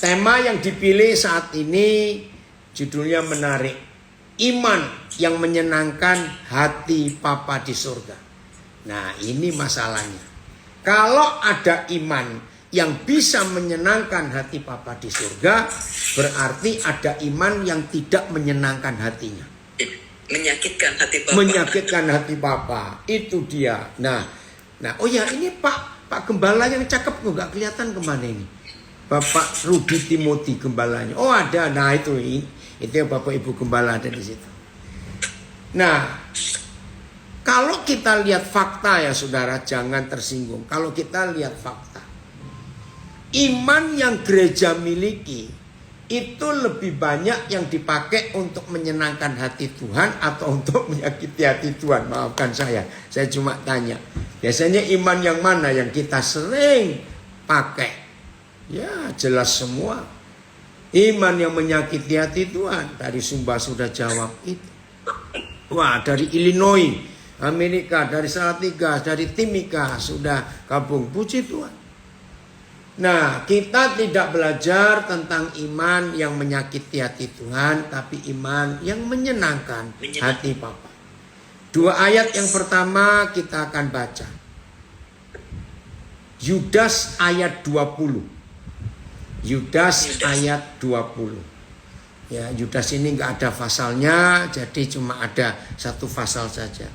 Tema yang dipilih saat ini judulnya menarik. Iman yang menyenangkan hati Papa di surga. Nah, ini masalahnya. Kalau ada iman yang bisa menyenangkan hati Papa di surga, berarti ada iman yang tidak menyenangkan hatinya. Menyakitkan hati Papa. Menyakitkan hati Papa. Itu dia. Nah, oh ya, ini Pak Gembala yang cakep nggak kelihatan kemana ini? Bapak Rudi Timothy gembalanya. Oh ada, nah itu ya Bapak Ibu Gembala ada di situ. Nah, kalau kita lihat fakta ya saudara, jangan tersinggung. Kalau kita lihat fakta, iman yang gereja miliki itu lebih banyak yang dipakai untuk menyenangkan hati Tuhan atau untuk menyakiti hati Tuhan. Maafkan saya cuma tanya. Biasanya iman yang mana yang kita sering pakai? Ya jelas semua. Iman yang menyakiti hati Tuhan. Tadi Sumba sudah jawab itu. Wah, dari Illinois, Amerika, dari Salatiga, dari Timika sudah gabung. Puji Tuhan. Nah, kita tidak belajar tentang iman yang menyakiti hati Tuhan, tapi iman yang menyenangkan hati Papa. 2 ayat yang pertama kita akan baca. Yudas ayat 20. Yudas ayat 20. Ya, Yudas ini nggak ada pasalnya, jadi cuma ada satu pasal saja.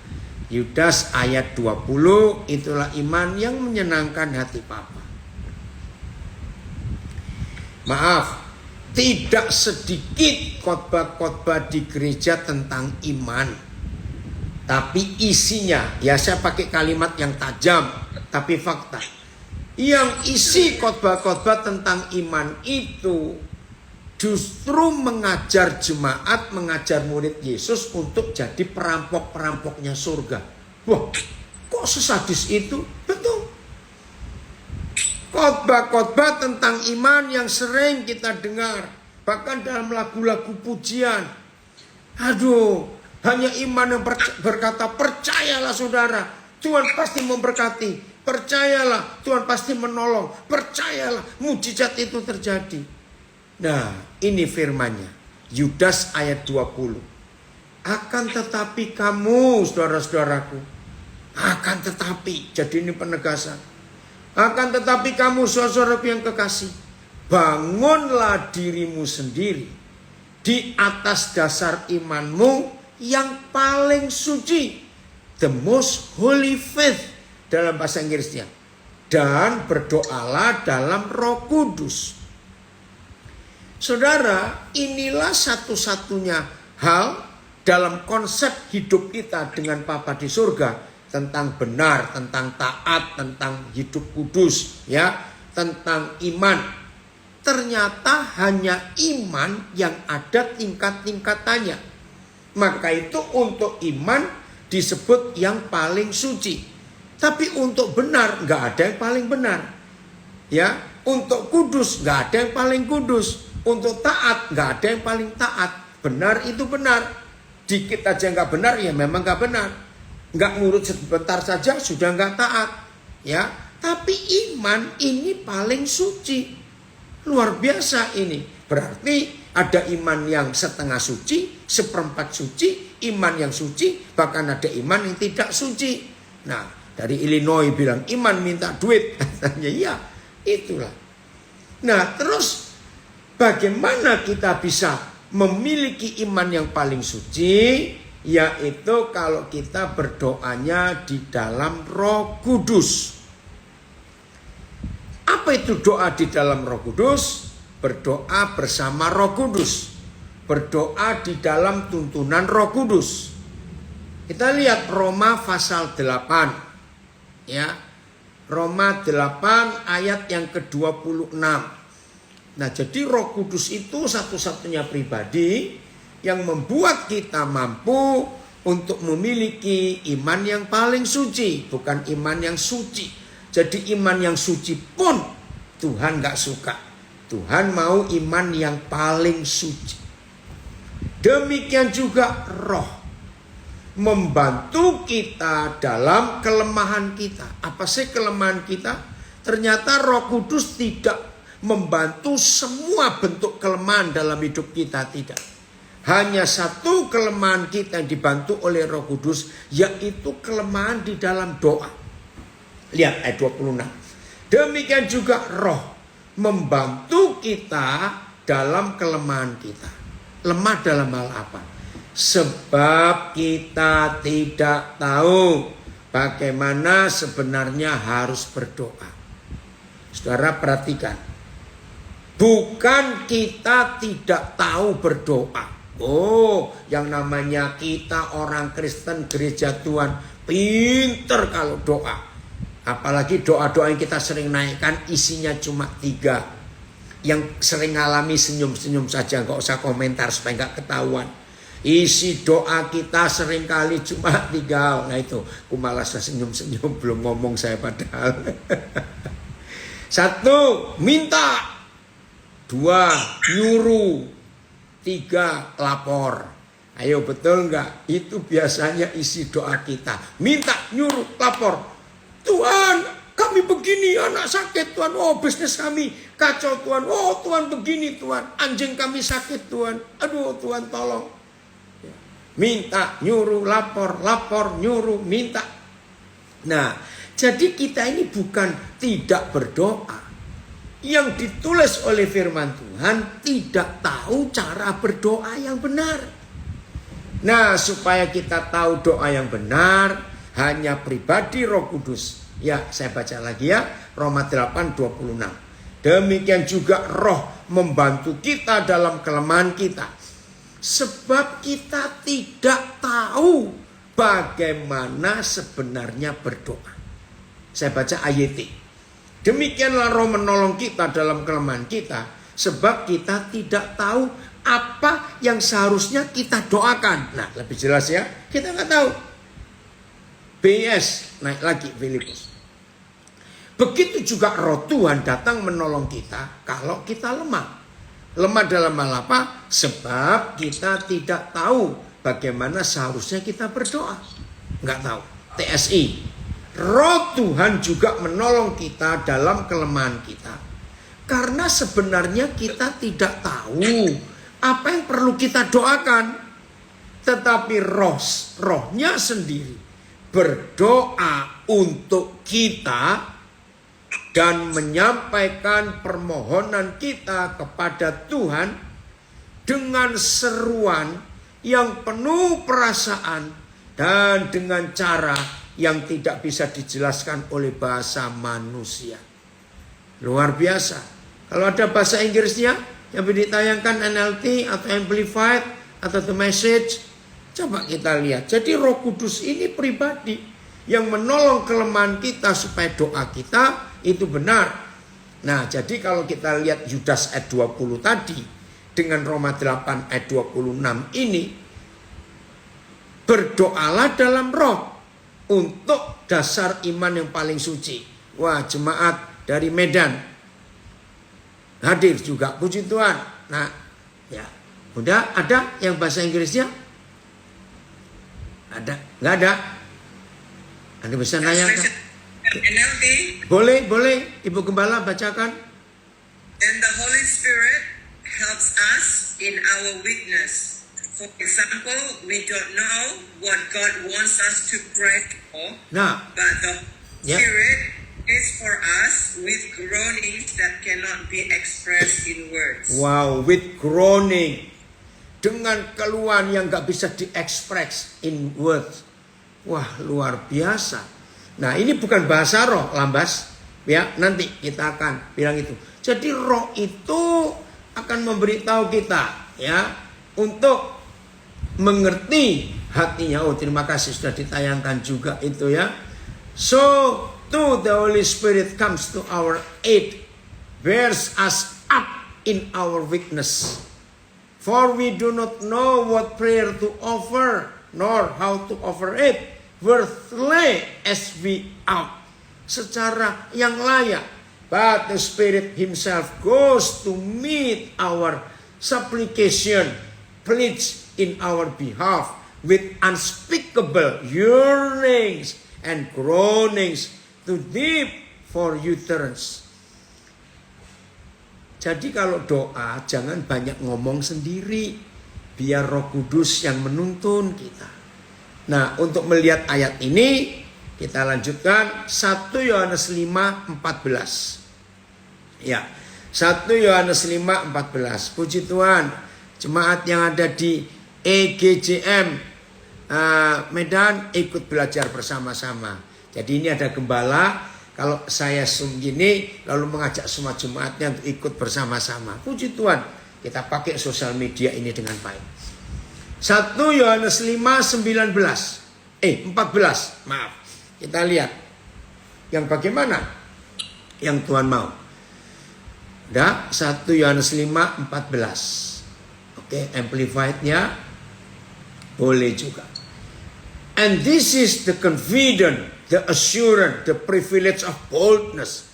Yudas ayat 20, itulah iman yang menyenangkan hati Papa. Maaf, tidak sedikit khotbah-khotbah di gereja tentang iman. Tapi isinya, ya saya pakai kalimat yang tajam, tapi fakta. Yang isi khotbah-khotbah tentang iman itu justru mengajar jemaat, mengajar murid Yesus untuk jadi perampok-perampoknya surga. Wah, kok sesadis itu? Betul. Khotbah-khotbah tentang iman yang sering kita dengar, bahkan dalam lagu-lagu pujian. Aduh, hanya iman yang berkata percayalah saudara, Tuhan pasti memberkati. Percayalah, Tuhan pasti menolong. Percayalah, mujizat itu terjadi. Nah, ini firman-Nya. Yudas ayat 20. Akan tetapi kamu, saudara-saudaraku. Akan tetapi, jadi ini penegasan. Akan tetapi kamu, saudara-saudaraku yang kekasih. Bangunlah dirimu sendiri di atas dasar imanmu yang paling suci. The most holy faith. Dalam bahasa Inggrisnya. Dan berdoalah dalam Roh Kudus. Saudara, inilah satu-satunya hal dalam konsep hidup kita dengan Papa di surga. Tentang benar, tentang taat, tentang hidup kudus. Ya, tentang iman. Ternyata hanya iman yang ada tingkat-tingkatannya. Maka itu untuk iman disebut yang paling suci. Tapi untuk benar nggak ada yang paling benar, ya. Untuk kudus nggak ada yang paling kudus. Untuk taat nggak ada yang paling taat. Benar itu benar. Dikit aja nggak benar ya memang nggak benar. Nggak ngurut sebentar saja sudah nggak taat, ya. Tapi iman ini paling suci, luar biasa ini. Berarti ada iman yang setengah suci, seperempat suci, iman yang suci, bahkan ada iman yang tidak suci. Nah. Dari Illinois bilang iman minta duit. Katanya iya, itulah. Nah terus bagaimana kita bisa memiliki iman yang paling suci? Yaitu kalau kita berdoanya di dalam Roh Kudus. Apa itu doa di dalam Roh Kudus? Berdoa bersama Roh Kudus. Berdoa di dalam tuntunan Roh Kudus. Kita lihat Roma pasal 8. Ya, Roma 8 ayat yang ke-26. Nah, jadi Roh Kudus itu satu-satunya pribadi yang membuat kita mampu untuk memiliki iman yang paling suci, bukan iman yang suci. Jadi iman yang suci pun Tuhan gak suka. Tuhan mau iman yang paling suci. Demikian juga Roh membantu kita dalam kelemahan kita. Apa sih kelemahan kita? Ternyata Roh Kudus tidak membantu semua bentuk kelemahan dalam hidup kita, tidak. Hanya satu kelemahan kita yang dibantu oleh Roh Kudus, yaitu kelemahan di dalam doa. Lihat ayat 26. Demikian juga Roh membantu kita dalam kelemahan kita. Lemah dalam hal apa? Sebab kita tidak tahu bagaimana sebenarnya harus berdoa. Saudara perhatikan. Bukan kita tidak tahu berdoa. Oh, yang namanya kita orang Kristen gereja Tuhan pinter kalau doa. Apalagi doa-doa yang kita sering naikkan isinya cuma 3. Yang sering ngalami senyum-senyum saja, gak usah komentar supaya gak ketahuan. Isi doa kita seringkali cuma 3. Nah itu, aku malas senyum-senyum, belum ngomong saya padahal. 1, minta. 2, nyuruh. 3, lapor. Ayo betul enggak? Itu biasanya isi doa kita. Minta, nyuruh, lapor. Tuhan, kami begini, anak sakit Tuhan. Oh, bisnis kami kacau Tuhan. Oh, Tuhan begini Tuhan. Anjing kami sakit Tuhan. Aduh Tuhan tolong. Minta, nyuruh, lapor, lapor, nyuruh, minta. Nah, jadi kita ini bukan tidak berdoa. Yang ditulis oleh firman Tuhan tidak tahu cara berdoa yang benar. Nah, supaya kita tahu doa yang benar, hanya pribadi Roh Kudus. Ya, saya baca lagi ya, Roma 8:26. Demikian juga Roh membantu kita dalam kelemahan kita. Sebab kita tidak tahu bagaimana sebenarnya berdoa. Saya baca ayat. Demikianlah Roh menolong kita dalam kelemahan kita, sebab kita tidak tahu apa yang seharusnya kita doakan. Nah, lebih jelas ya, kita nggak tahu. BS, naik lagi Filipus. Begitu juga Roh Tuhan datang menolong kita kalau kita lemah. Lemah dalam hal apa? Sebab kita tidak tahu bagaimana seharusnya kita berdoa. Nggak tahu. TSI. Roh Tuhan juga menolong kita dalam kelemahan kita. Karena sebenarnya kita tidak tahu apa yang perlu kita doakan. Tetapi rohnya sendiri berdoa untuk kita dan menyampaikan permohonan kita kepada Tuhan dengan seruan yang penuh perasaan dan dengan cara yang tidak bisa dijelaskan oleh bahasa manusia. Luar biasa. Kalau ada bahasa Inggrisnya yang ditayangkan NLT atau Amplified atau The Message, coba kita lihat. Jadi Roh Kudus ini pribadi yang menolong kelemahan kita supaya doa kita itu benar. Nah, jadi kalau kita lihat Yudas ayat 20 tadi dengan Roma 8 ayat 26 ini, berdoalah dalam roh untuk dasar iman yang paling suci. Wah, jemaat dari Medan hadir juga, puji Tuhan. Nah, ya, udah ada yang bahasa Inggrisnya? Ada? Nggak ada? Anda bisa nanya? NLT. Boleh, Ibu Gembala bacakan. And the Holy Spirit helps us in our weakness. For example, we don't know what God wants us to pray for, Nah, but the Spirit is for us with groanings that cannot be expressed in words. wow, with groaning, dengan keluhan yang gak bisa diekspres in words. Wah, luar biasa. Nah, ini bukan bahasa roh, Lambas. Ya, nanti kita akan bilang itu. Jadi roh itu akan memberitahu kita, ya, untuk mengerti hatinya. Oh, terima kasih sudah ditayangkan juga itu ya. So, to the Holy Spirit comes to our aid, bears us up in our weakness. For we do not know what prayer to offer, nor how to offer it, worthily as we ought. Secara yang layak. But the Spirit Himself goes to meet our supplication, pleads in our behalf with unspeakable yearnings and groanings too deep for utterance. Jadi kalau doa jangan banyak ngomong sendiri. Biar Roh Kudus yang menuntun kita. Nah, untuk melihat ayat ini kita lanjutkan 1 Yohanes 5:14. Ya. 1 Yohanes 5:14. Puji Tuhan. Jemaat yang ada di EGJM Medan ikut belajar bersama-sama. Jadi ini ada gembala. Kalau saya gini lalu mengajak semua jemaatnya untuk ikut bersama-sama. Puji Tuhan, kita pakai sosial media ini dengan baik. 1 Yohanes 5:14. 14, maaf. Kita lihat yang bagaimana yang Tuhan mau. Udah, 1 Yohanes 5:14. Oke, amplified-nya boleh juga. And this is the confidence, the assurance, the privilege of boldness.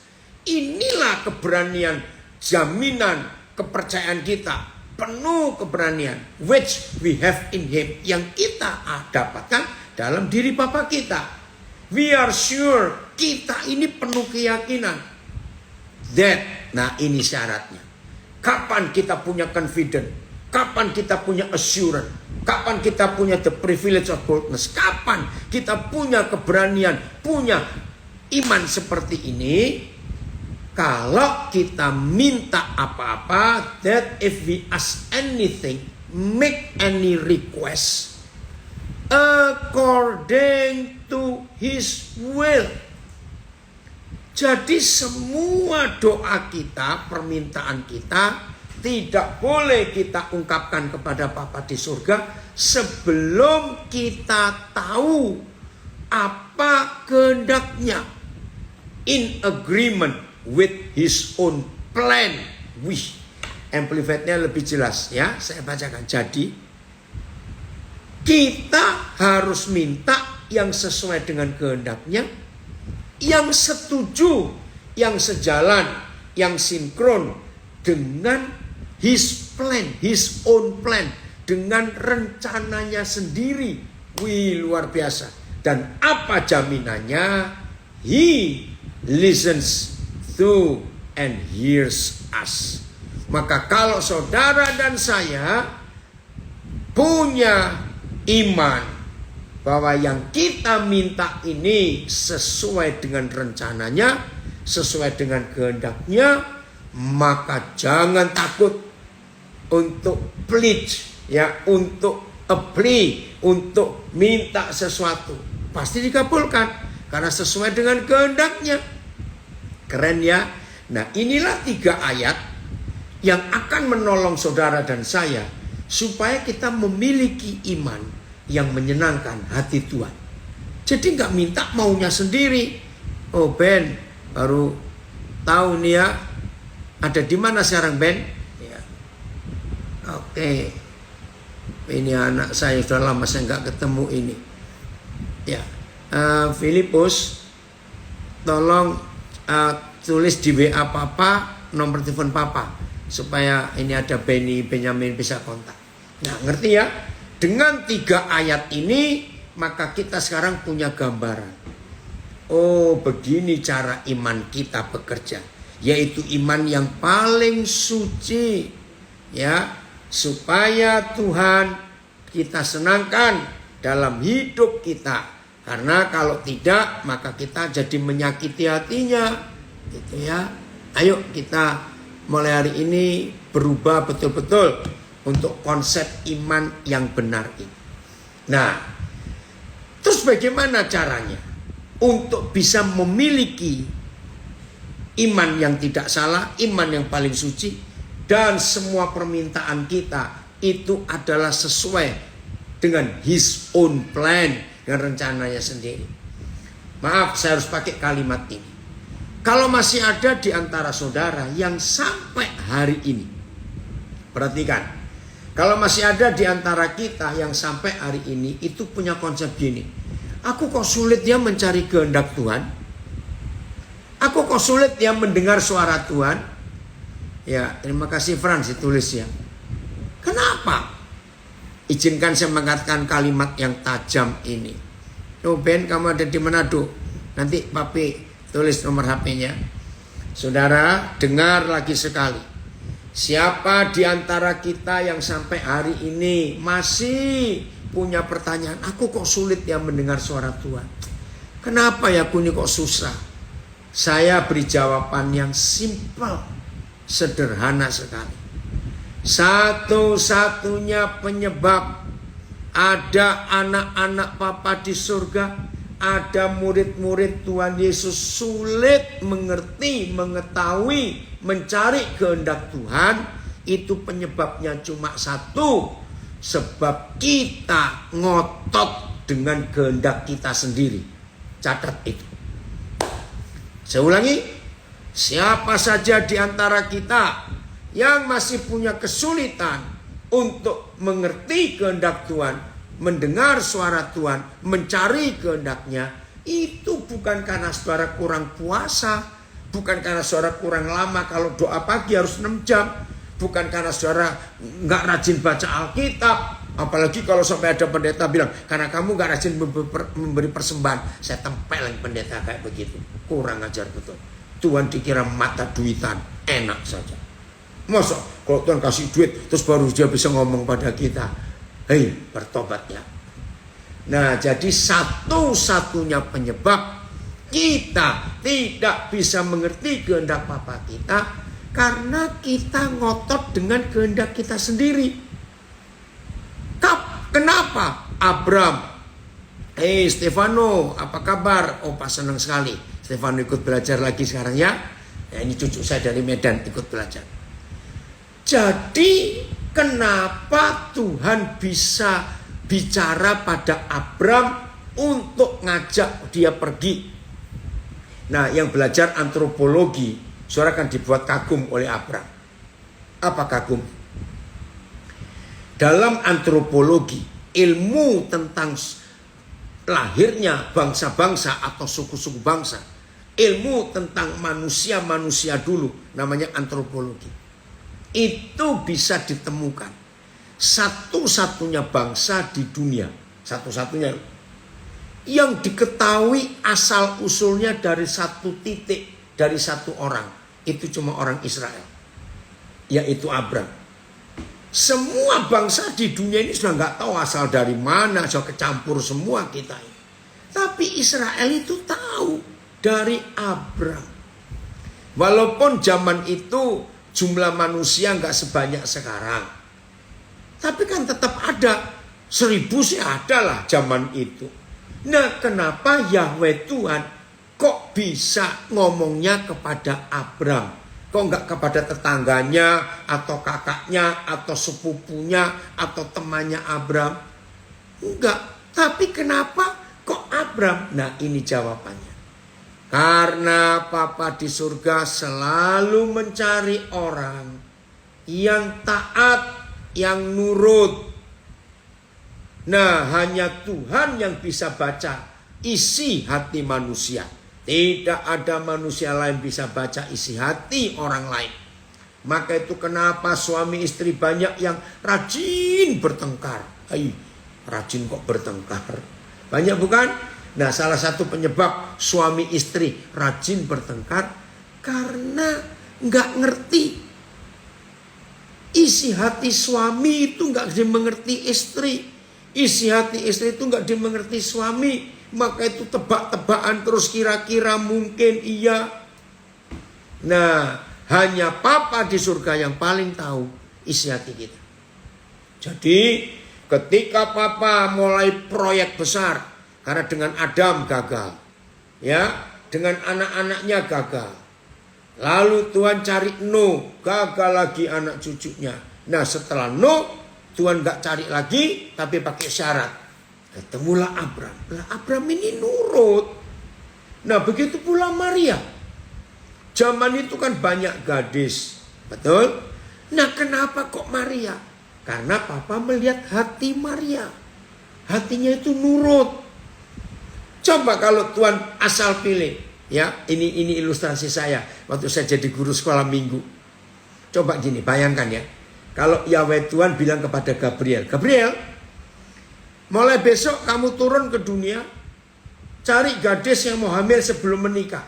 Inilah keberanian, jaminan, kepercayaan kita. Penuh keberanian. Which we have in Him. Yang kita dapatkan dalam diri Bapa kita. We are sure. Kita ini penuh keyakinan. That. Nah ini syaratnya. Kapan kita punya confidence? Kapan kita punya assurance? Kapan kita punya the privilege of boldness? Kapan kita punya keberanian, punya iman seperti ini? Kalau kita minta apa-apa, that if we ask anything, make any request, according to His will. Jadi semua doa kita, permintaan kita, tidak boleh kita ungkapkan kepada Bapa di surga sebelum kita tahu apa kehendaknya. In agreement with His own plan. Wih, amplified-nya lebih jelas ya. Saya bacakan. Jadi kita harus minta yang sesuai dengan kehendaknya, yang setuju, yang sejalan, yang sinkron dengan His plan, His own plan, dengan rencananya sendiri. Wih, luar biasa. Dan apa jaminannya? He listens to and hears us. Maka kalau saudara dan saya punya iman bahwa yang kita minta ini sesuai dengan rencananya, sesuai dengan kehendaknya, maka jangan takut untuk pledge, ya, untuk apply, untuk minta sesuatu. Pasti dikabulkan karena sesuai dengan kehendaknya. Keren ya. Nah, inilah 3 ayat yang akan menolong saudara dan saya supaya kita memiliki iman yang menyenangkan hati Tuhan. Jadi nggak minta maunya sendiri. Oh Ben, baru tahu nih ya, ada di mana sekarang Ben? Ya. Oke, ini anak saya sudah lama saya nggak ketemu ini. Ya, Filipus, tolong tulis di WA Papa nomor telepon Papa supaya ini ada Benyamin bisa kontak. Nah, ngerti ya? Dengan 3 ayat ini maka kita sekarang punya gambaran. Oh, begini cara iman kita bekerja, yaitu iman yang paling suci, ya, supaya Tuhan kita senangkan dalam hidup kita. Karena kalau tidak maka kita jadi menyakiti hatinya, gitu ya. Ayo kita mulai hari ini berubah betul-betul untuk konsep iman yang benar ini. Nah, terus bagaimana caranya untuk bisa memiliki iman yang tidak salah, iman yang paling suci, dan semua permintaan kita itu adalah sesuai dengan His own plan, dengan rencananya sendiri. Maaf, saya harus pakai kalimat ini. Kalau masih ada di antara saudara yang sampai hari ini, perhatikan, kalau masih ada di antara kita yang sampai hari ini itu punya konsep gini, aku kok sulit ya mencari kehendak Tuhan, aku kok sulit ya mendengar suara Tuhan. Ya, terima kasih Frans ditulis ya. Kenapa? Izinkan saya mengatakan kalimat yang tajam ini. Oh Ben, kamu ada di Manado? Nanti Papi tulis nomor HP-nya. Saudara, dengar lagi sekali. Siapa di antara kita yang sampai hari ini masih punya pertanyaan, aku kok sulit ya mendengar suara Tuhan? Kenapa ya aku ini kok susah? Saya beri jawaban yang simpel, sederhana sekali. Satu-satunya penyebab ada anak-anak Papa di surga, ada murid-murid Tuhan Yesus sulit mengerti, mengetahui, mencari kehendak Tuhan, itu penyebabnya cuma satu. Sebab kita ngotot dengan kehendak kita sendiri. Catat itu. Saya ulangi, siapa saja di antara kita yang masih punya kesulitan untuk mengerti kehendak Tuhan, mendengar suara Tuhan, mencari kehendaknya, itu bukan karena saudara kurang puasa, bukan karena saudara kurang lama kalau doa pagi harus 6 jam, bukan karena saudara nggak rajin baca Alkitab, apalagi kalau sampai ada pendeta bilang, karena kamu nggak rajin memberi persembahan, saya tempelin pendeta kayak begitu. Kurang ajar betul. Tuhan dikira mata duitan, enak saja. Masa kalau Tuhan kasih duit terus baru dia bisa ngomong pada kita, hei bertobat ya. Nah, jadi satu-satunya penyebab kita tidak bisa mengerti kehendak Bapa kita karena kita ngotot dengan kehendak kita sendiri. Kenapa? Abram, Stefano, apa kabar? Oh, Pak senang sekali. Stefano ikut belajar lagi sekarang ya. Nah, ini cucu saya dari Medan ikut belajar. Jadi kenapa Tuhan bisa bicara pada Abram untuk ngajak dia pergi? Nah, yang belajar antropologi, saudara akan dibuat kagum oleh Abram. Apa kagum? Dalam antropologi, ilmu tentang lahirnya bangsa-bangsa atau suku-suku bangsa, ilmu tentang manusia-manusia dulu, namanya antropologi. Itu bisa ditemukan satu-satunya bangsa di dunia, satu-satunya yang diketahui asal usulnya dari satu titik, dari satu orang, itu cuma orang Israel, yaitu Abram. Semua bangsa di dunia ini sudah nggak tahu asal dari mana, sudah kecampur semua kita ini. Tapi Israel itu tahu dari Abram. Walaupun zaman itu jumlah manusia nggak sebanyak sekarang, tapi kan tetap ada. 1000 sih ada lah zaman itu. Nah, kenapa Yahweh Tuhan kok bisa ngomongnya kepada Abram? Kok nggak kepada tetangganya, atau kakaknya, atau sepupunya, atau temannya Abram? Enggak. Tapi kenapa kok Abram? Nah, ini jawabannya. Karena Papa di surga selalu mencari orang yang taat, yang nurut. Nah, hanya Tuhan yang bisa baca isi hati manusia. Tidak ada manusia lain bisa baca isi hati orang lain. Maka itu kenapa suami istri banyak yang rajin bertengkar. Rajin kok bertengkar? Banyak bukan? Nah, salah satu penyebab suami istri rajin bertengkar karena nggak ngerti isi hati suami itu, nggak dimengerti istri. Isi hati istri itu nggak dimengerti suami. Maka itu tebak-tebakan terus, kira-kira, mungkin, iya. Nah, hanya Papa di surga yang paling tahu isi hati kita. Jadi ketika Papa mulai proyek besar, karena dengan Adam gagal, ya, dengan anak-anaknya gagal. Lalu Tuhan cari Nuh, gagal lagi anak cucunya. Nah, setelah Nuh, Tuhan gak cari lagi, tapi pakai syarat. Ketemulah Abram. Nah, Abram ini nurut. Nah, begitu pula Maria. Zaman itu kan banyak gadis, betul? Nah, kenapa kok Maria? Karena Papa melihat hati Maria. Hatinya itu nurut. Coba kalau Tuhan asal pilih, ya, ini ilustrasi saya waktu saya jadi guru sekolah minggu. Coba gini, bayangkan ya. Kalau Yahweh Tuhan bilang kepada Gabriel, Gabriel, mulai besok kamu turun ke dunia, cari gadis yang mau hamil sebelum menikah.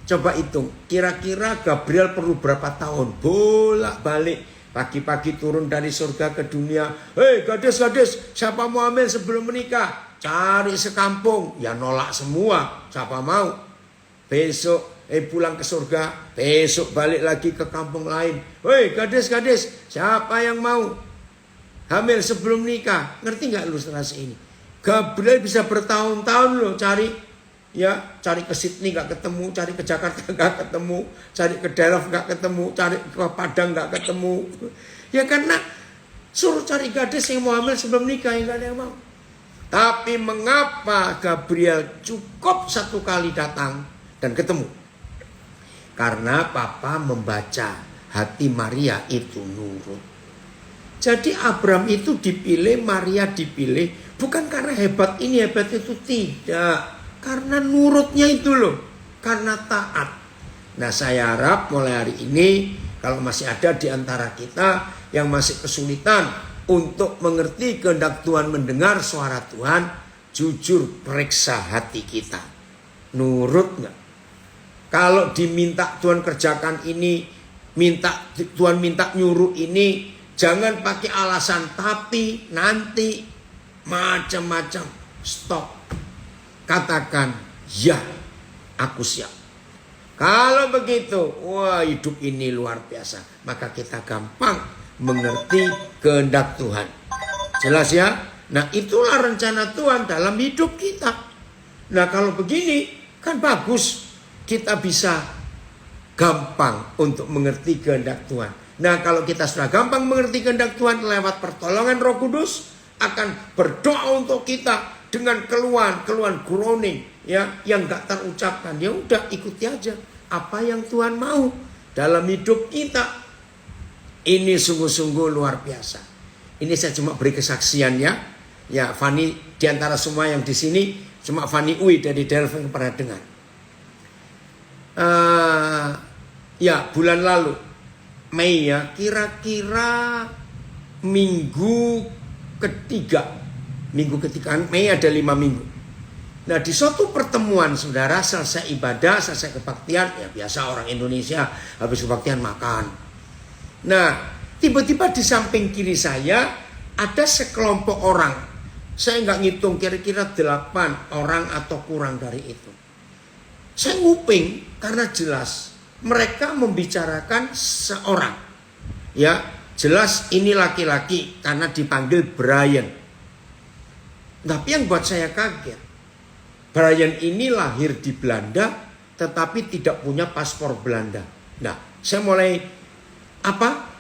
Coba hitung, kira-kira Gabriel perlu berapa tahun bolak-balik. Pagi-pagi turun dari surga ke dunia. Hei gadis-gadis, siapa mau hamil sebelum menikah? Cari sekampung. Ya nolak semua, siapa mau? Besok pulang ke surga, besok balik lagi ke kampung lain. Hei gadis-gadis, siapa yang mau hamil sebelum nikah? Ngerti nggak ilustrasi ini? Gabriel bisa bertahun-tahun loh cari. Ya, cari ke Sydney nggak ketemu, cari ke Jakarta nggak ketemu, cari ke Delft nggak ketemu, cari ke Padang nggak ketemu. Ya karena suruh cari gadis yang mau hamil sebelum nikah, yang nggak ada yang mau. Tapi mengapa Gabriel cukup satu kali datang dan ketemu? Karena Papa membaca hati Maria itu nurut. Jadi Abraham itu dipilih, Maria dipilih bukan karena hebat ini hebat itu, tidak. Karena nurutnya itu loh, karena taat. Nah saya harap mulai hari ini kalau masih ada di antara kita yang masih kesulitan untuk mengerti kehendak Tuhan, mendengar suara Tuhan, jujur periksa hati kita. Nurut nggak? Kalau diminta Tuhan kerjakan ini, Tuhan minta nyuruh ini, jangan pakai alasan tapi, nanti, macam-macam. Stop. Katakan, ya aku siap. Kalau begitu, wah hidup ini luar biasa. Maka kita gampang mengerti kehendak Tuhan. Jelas ya? Nah itulah rencana Tuhan dalam hidup kita. Nah kalau begini kan bagus. Kita bisa gampang untuk mengerti kehendak Tuhan. Nah kalau kita sudah gampang mengerti kehendak Tuhan lewat pertolongan Roh Kudus, akan berdoa untuk kita dengan keluhan groaning ya yang enggak terucapkan. Ya udah ikuti aja apa yang Tuhan mau dalam hidup kita. Ini sungguh-sungguh luar biasa. Ini saya cuma beri kesaksian ya. Ya Fani diantara semua yang di sini cuma Fani Uwi dari Delft yang pernah dengar. Ya bulan lalu Mei ya, kira-kira minggu ketiga Mei ada 5 minggu. Nah di suatu pertemuan saudara, selesai ibadah, selesai kebaktian, ya biasa orang Indonesia habis kebaktian makan. Nah tiba-tiba di samping kiri saya ada sekelompok orang. Saya nggak ngitung, kira-kira 8 orang atau kurang dari itu. Saya nguping karena jelas mereka membicarakan seorang. Ya jelas ini laki-laki karena dipanggil Brian. Tapi yang buat saya kaget, Brian ini lahir di Belanda tetapi tidak punya paspor Belanda. Nah saya mulai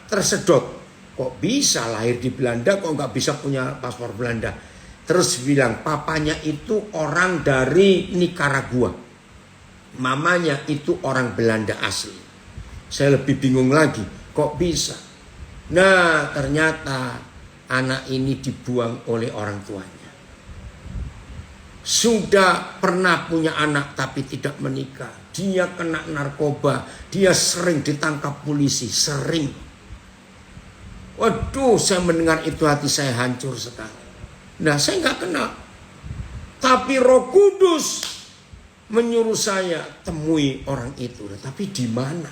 tersedot. Kok bisa lahir di Belanda kok nggak bisa punya paspor Belanda. Terus bilang papanya itu orang dari Nicaragua, mamanya itu orang Belanda asli. Saya lebih bingung lagi, kok bisa? Nah ternyata anak ini dibuang oleh orang tuanya. Sudah pernah punya anak tapi tidak menikah. Dia kena narkoba. Dia sering ditangkap polisi. Sering. Waduh, saya mendengar itu hati saya hancur sekali. Nah saya nggak kenal. Tapi Roh Kudus menyuruh saya temui orang itu. Tapi di mana?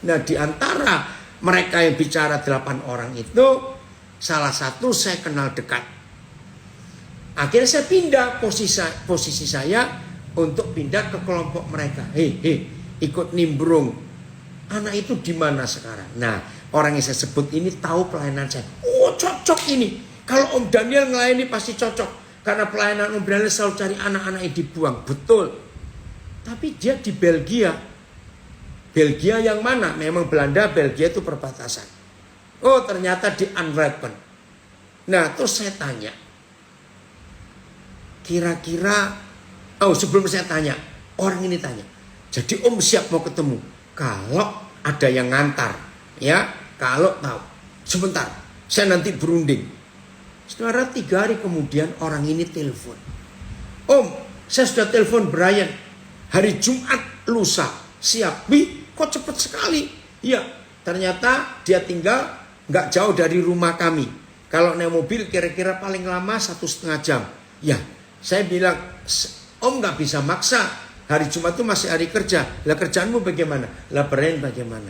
Nah di antara mereka yang bicara 8 orang itu, salah satu saya kenal dekat. Akhirnya saya pindah posisi saya untuk pindah ke kelompok mereka. Hei, ikut nimbrung. Anak itu di mana sekarang? Nah, orang yang saya sebut ini tahu pelayanan saya. Oh, cocok ini. Kalau Om Daniel ngelayani pasti cocok. Karena pelayanan Om Daniel selalu cari anak-anak yang dibuang. Betul. Tapi dia di Belgia. Belgia yang mana? Memang Belanda, Belgia itu perbatasan. Oh, ternyata di Antwerpen. Nah, terus saya tanya. Kira-kira, sebelum saya tanya, orang ini tanya. Jadi Om siap mau ketemu. Kalau ada yang ngantar, ya, kalau tahu. Sebentar, saya nanti berunding. Saudara 3 hari kemudian orang ini telepon. Om, saya sudah telepon Brian. Hari Jumat lusa, siap. Kok cepat sekali? Iya, ternyata dia tinggal nggak jauh dari rumah kami. Kalau naik mobil kira-kira paling lama 1,5 jam. Ya. Saya bilang, Om nggak bisa maksa. Hari Jumat itu masih hari kerja. Lah kerjaanmu bagaimana? Lah Brian bagaimana?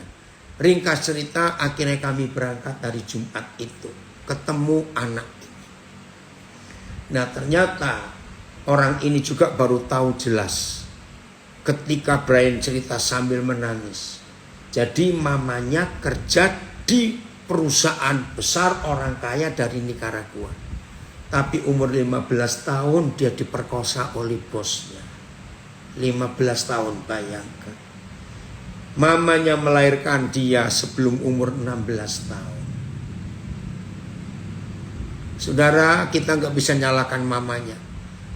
Ringkas cerita, akhirnya kami berangkat dari Jumat itu. Ketemu anak ini. Nah ternyata orang ini juga baru tahu jelas ketika Brian cerita sambil menangis. Jadi mamanya kerja di perusahaan besar orang kaya dari Nicaragua. Tapi umur 15 tahun dia diperkosa oleh bosnya. 15 tahun, bayangkan. Mamanya melahirkan dia sebelum umur 16 tahun. Saudara, kita nggak bisa nyalakan mamanya.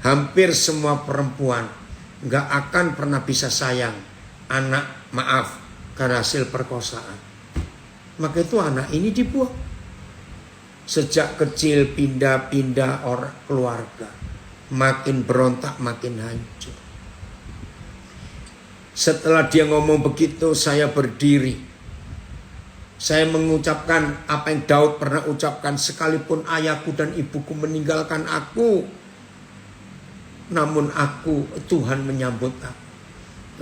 Hampir semua perempuan nggak akan pernah bisa sayang anak, maaf, karena hasil perkosaan. Maka itu anak ini dibuang. Sejak kecil pindah-pindah orang keluarga. Makin berontak, makin hancur. Setelah dia ngomong begitu, saya berdiri. Saya mengucapkan apa yang Daud pernah ucapkan. Sekalipun ayahku dan ibuku meninggalkan aku, namun aku, Tuhan menyambut aku.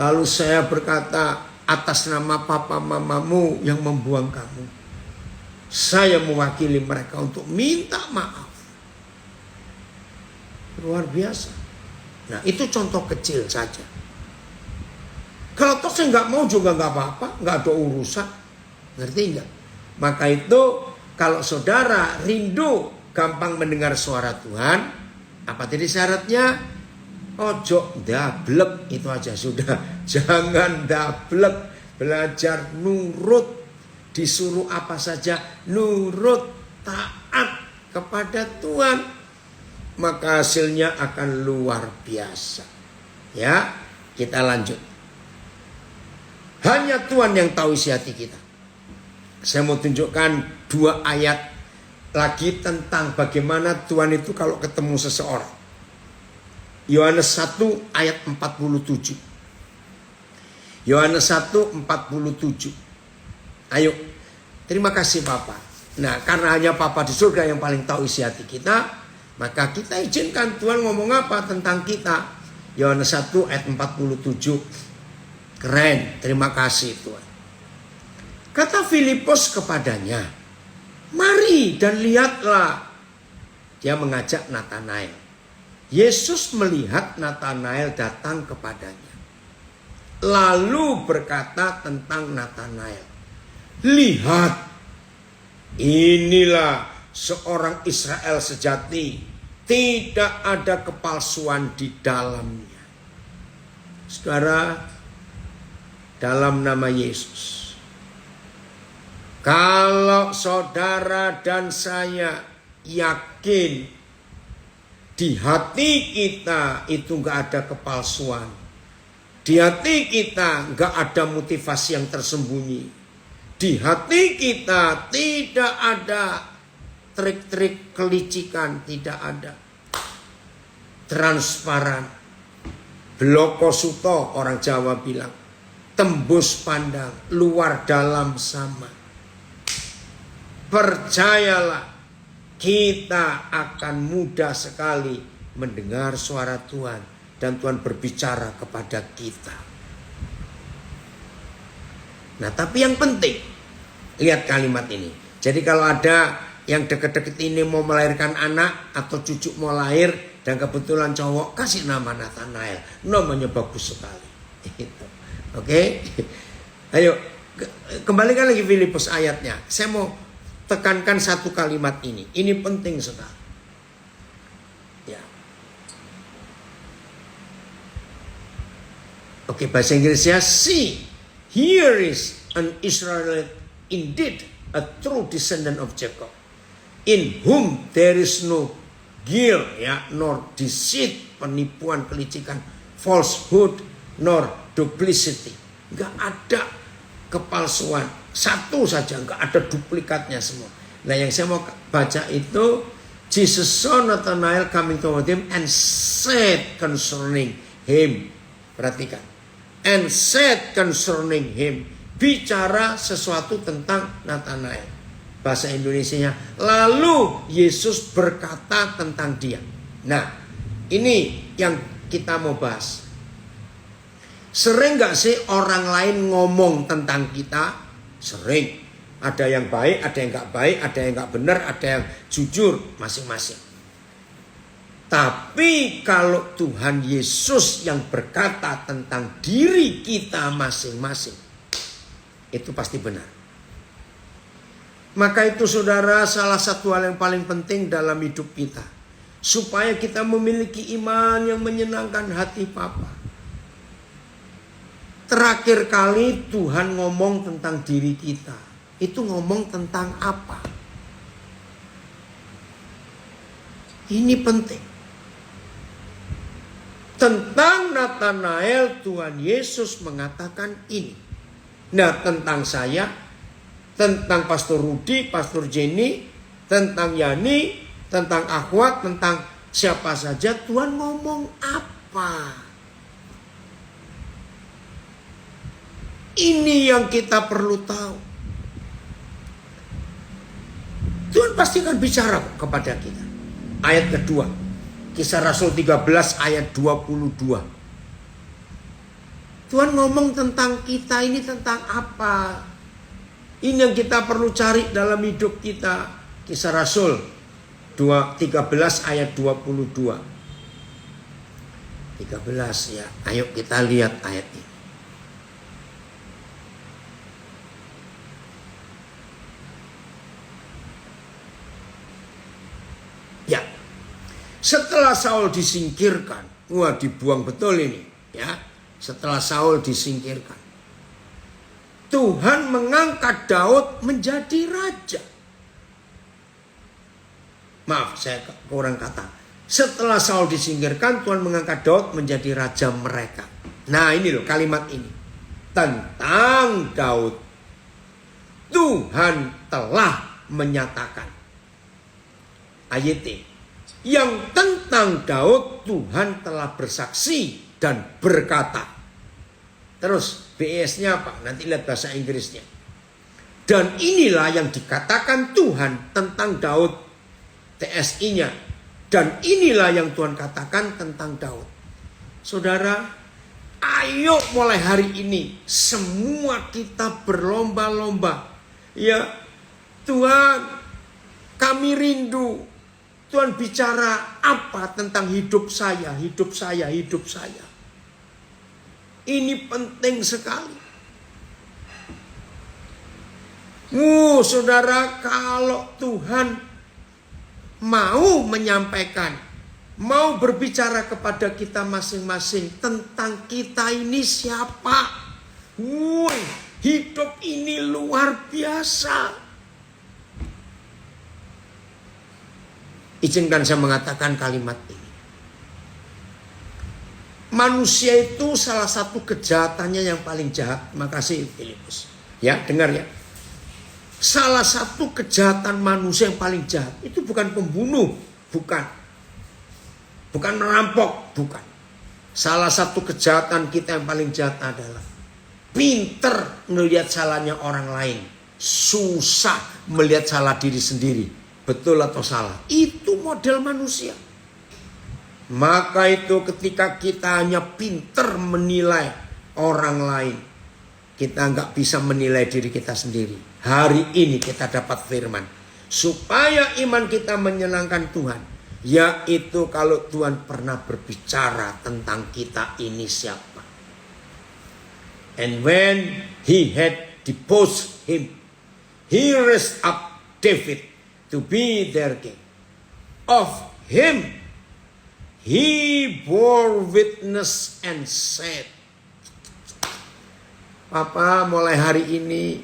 Lalu saya berkata, atas nama papa mamamu yang membuang kamu, saya mewakili mereka untuk minta maaf. Luar biasa. Nah itu contoh kecil saja. Kalau toh saya nggak mau juga nggak apa-apa, nggak ada urusan, ngerti nggak? Maka itu kalau saudara rindu gampang mendengar suara Tuhan, apa tadi syaratnya? Ojo dablek, itu aja sudah. Jangan dablek, belajar nurut, disuruh apa saja nurut, taat kepada Tuhan, maka hasilnya akan luar biasa. Ya, kita lanjut. Hanya Tuhan yang tahu isi hati kita. Saya mau tunjukkan 2 ayat lagi tentang bagaimana Tuhan itu kalau ketemu seseorang. Yohanes 1 ayat 47. Yohanes 1 47. Ayo. Terima kasih Papa. Nah, karena hanya Papa di surga yang paling tahu isi hati kita, maka kita izinkan Tuhan ngomong apa tentang kita. Yohanes 1 ayat 47. Keren, terima kasih Tuhan. Kata Filipus kepadanya, mari dan lihatlah. Dia mengajak Natanael. Yesus melihat Natanael datang kepadanya. Lalu berkata tentang Natanael, lihat, inilah seorang Israel sejati, tidak ada kepalsuan di dalamnya. Saudara, dalam nama Yesus, kalau saudara dan saya yakin di hati kita itu gak ada kepalsuan, di hati kita gak ada motivasi yang tersembunyi, di hati kita tidak ada trik-trik kelicikan, tidak ada, transparan, bloko suto orang Jawa bilang, tembus pandang, luar dalam sama. Percayalah, kita akan mudah sekali mendengar suara Tuhan dan Tuhan berbicara kepada kita. Nah, tapi yang penting, lihat kalimat ini. Jadi kalau ada yang deket-deket ini mau melahirkan anak atau cucu mau lahir dan kebetulan cowok, kasih nama Natanael. Namanya bagus sekali. Itu. Oke, ayo kembalikan lagi Filipus ayatnya. Saya mau tekankan satu kalimat ini. Ini penting sekali. Ya. Oke, bahasa Inggrisnya, see, here is an Israelite indeed, a true descendant of Jacob, in whom there is no guilt, ya, nor deceit, penipuan, kelicikan, falsehood, nor duplicity. Gak ada kepalsuan. Satu saja, gak ada duplikatnya semua. Nah yang saya mau baca itu, Jesus saw Nathanael coming toward him and said concerning him. Perhatikan. And said concerning him. Bicara sesuatu tentang Nathanael. Bahasa Indonesianya, lalu Yesus berkata tentang dia. Nah ini yang kita mau bahas. Sering gak sih orang lain ngomong tentang kita? Sering. Ada yang baik, ada yang gak baik, ada yang gak benar, ada yang jujur, masing-masing. Tapi kalau Tuhan Yesus yang berkata tentang diri kita masing-masing, itu pasti benar. Maka itu saudara, salah satu hal yang paling penting dalam hidup kita, supaya kita memiliki iman yang menyenangkan hati Bapa. Terakhir kali Tuhan ngomong tentang diri kita, itu ngomong tentang apa? Ini penting. Tentang Nathanael, Tuhan Yesus mengatakan ini. Nah, tentang saya, tentang Pastor Rudi, Pastor Jenny, tentang Yani, tentang Akhwat, tentang siapa saja, Tuhan ngomong apa? Ini yang kita perlu tahu. Tuhan pasti akan bicara kepada kita. Ayat kedua, Kisah Rasul 13 ayat 22. Tuhan ngomong tentang kita ini tentang apa? Ini yang kita perlu cari dalam hidup kita. Kisah Rasul 13 ayat 22. 13 ya. Ayo kita lihat ayat ini. Ya. Setelah Saul disingkirkan, wah dibuang betul ini, ya. Setelah Saul disingkirkan, Tuhan mengangkat Daud menjadi raja. Maaf, saya kurang kata. Setelah Saul disingkirkan, Tuhan mengangkat Daud menjadi raja mereka. Nah, ini loh kalimat ini. Tentang Daud, Tuhan telah menyatakan. Ayat yang tentang Daud, Tuhan telah bersaksi dan berkata. Terus BS-nya apa? Nanti lihat bahasa Inggrisnya. Dan inilah yang dikatakan Tuhan tentang Daud. TSI-nya. Dan inilah yang Tuhan katakan tentang Daud. Saudara, ayo mulai hari ini semua kita berlomba-lomba. Ya, Tuhan, kami rindu. Tuhan bicara apa tentang hidup saya, hidup saya, hidup saya. Ini penting sekali. Saudara, kalau Tuhan mau menyampaikan, mau berbicara kepada kita masing-masing tentang kita ini siapa. Hidup ini luar biasa. Izinkan saya mengatakan kalimat ini. Manusia itu salah satu kejahatannya yang paling jahat. Makasih Filipus. Ya, dengar ya. Salah satu kejahatan manusia yang paling jahat itu bukan pembunuh, bukan. Bukan merampok, bukan. Salah satu kejahatan kita yang paling jahat adalah pinter melihat salahnya orang lain, susah melihat salah diri sendiri. Betul atau salah? Itu model manusia. Maka itu ketika kita hanya pinter menilai orang lain, kita nggak bisa menilai diri kita sendiri. Hari ini kita dapat firman. Supaya iman kita menyenangkan Tuhan. Yaitu kalau Tuhan pernah berbicara tentang kita ini siapa. And when he had deposed him, he raised up David to be their king. Of him he bore witness and said. Papa, mulai hari ini